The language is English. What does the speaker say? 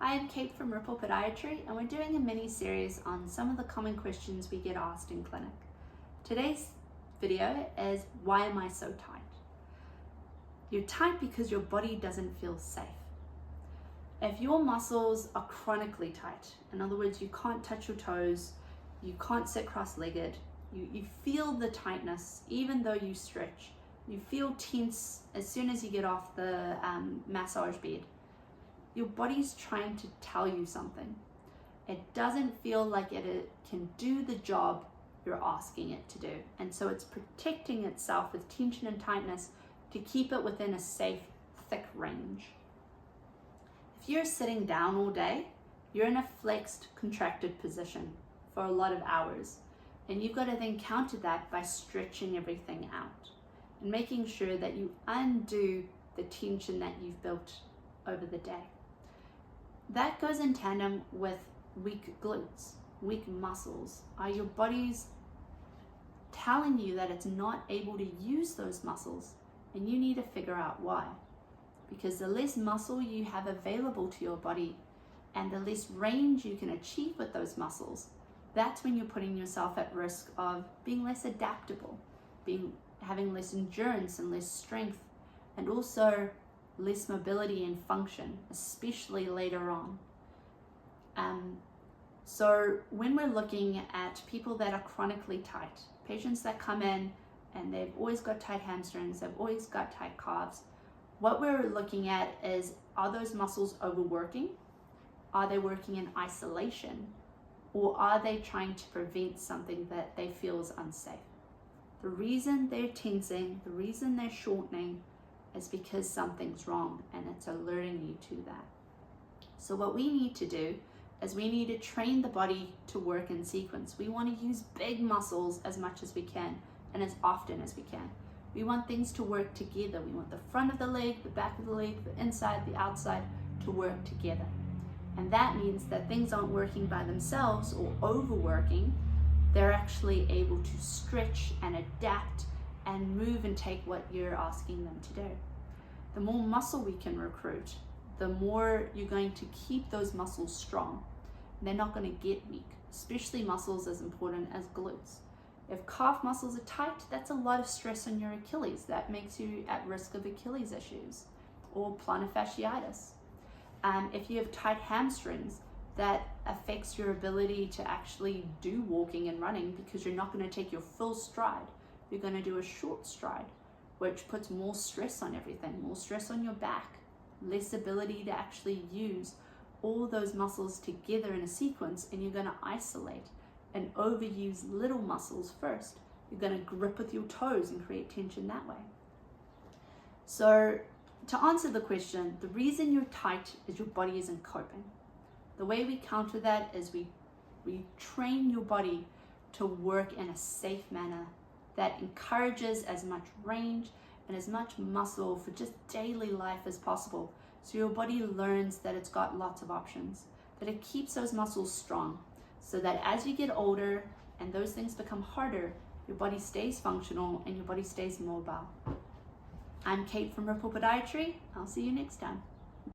Hi, I'm Kate from Ripple Podiatry, and we're doing a mini series on some of the common questions we get asked in clinic. Today's video is, why am I so tight? You're tight because your body doesn't feel safe. If your muscles are chronically tight, in other words, you can't touch your toes, you can't sit cross-legged, you feel the tightness even though you stretch, you feel tense as soon as you get off the massage bed. Your body's trying to tell you something. It doesn't feel like it can do the job you're asking it to do. And so it's protecting itself with tension and tightness to keep it within a safe, thick range. If you're sitting down all day, you're in a flexed, contracted position for a lot of hours. And you've got to then counter that by stretching everything out and making sure that you undo the tension that you've built over the day. That goes in tandem with weak glutes, weak muscles. Are your body's telling you that it's not able to use those muscles, and you need to figure out why. Because the less muscle you have available to your body and the less range you can achieve with those muscles, that's when you're putting yourself at risk of being less adaptable, having less endurance and less strength, and also less mobility and function, especially later on. So when we're looking at people that are chronically tight, patients that come in and they've always got tight hamstrings, they've always got tight calves, what we're looking at is, are those muscles overworking? Are they working in isolation? Or are they trying to prevent something that they feel is unsafe? The reason they're tensing, the reason they're shortening, is because something's wrong, and it's alerting you to that. So what we need to do is we need to train the body to work in sequence. We want to use big muscles as much as we can and as often as we can. We want things to work together. We want the front of the leg, the back of the leg, the inside, the outside to work together. And that means that things aren't working by themselves or overworking. They're actually able to stretch and adapt and move and take what you're asking them to do. The more muscle we can recruit, the more you're going to keep those muscles strong. They're not going to get weak, especially muscles as important as glutes. If calf muscles are tight, that's a lot of stress on your Achilles. That makes you at risk of Achilles issues or plantar fasciitis. If you have tight hamstrings, that affects your ability to actually do walking and running, because you're not going to take your full stride. You're going to do a short stride, which puts more stress on everything, more stress on your back, less ability to actually use all those muscles together in a sequence, and you're going to isolate and overuse little muscles first. You're going to grip with your toes and create tension that way. So to answer the question, the reason you're tight is your body isn't coping. The way we counter that is we train your body to work in a safe manner that encourages as much range and as much muscle for just daily life as possible. So your body learns that it's got lots of options, that it keeps those muscles strong, so that as you get older and those things become harder, your body stays functional and your body stays mobile. I'm Kate from Ripple Podiatry. I'll see you next time.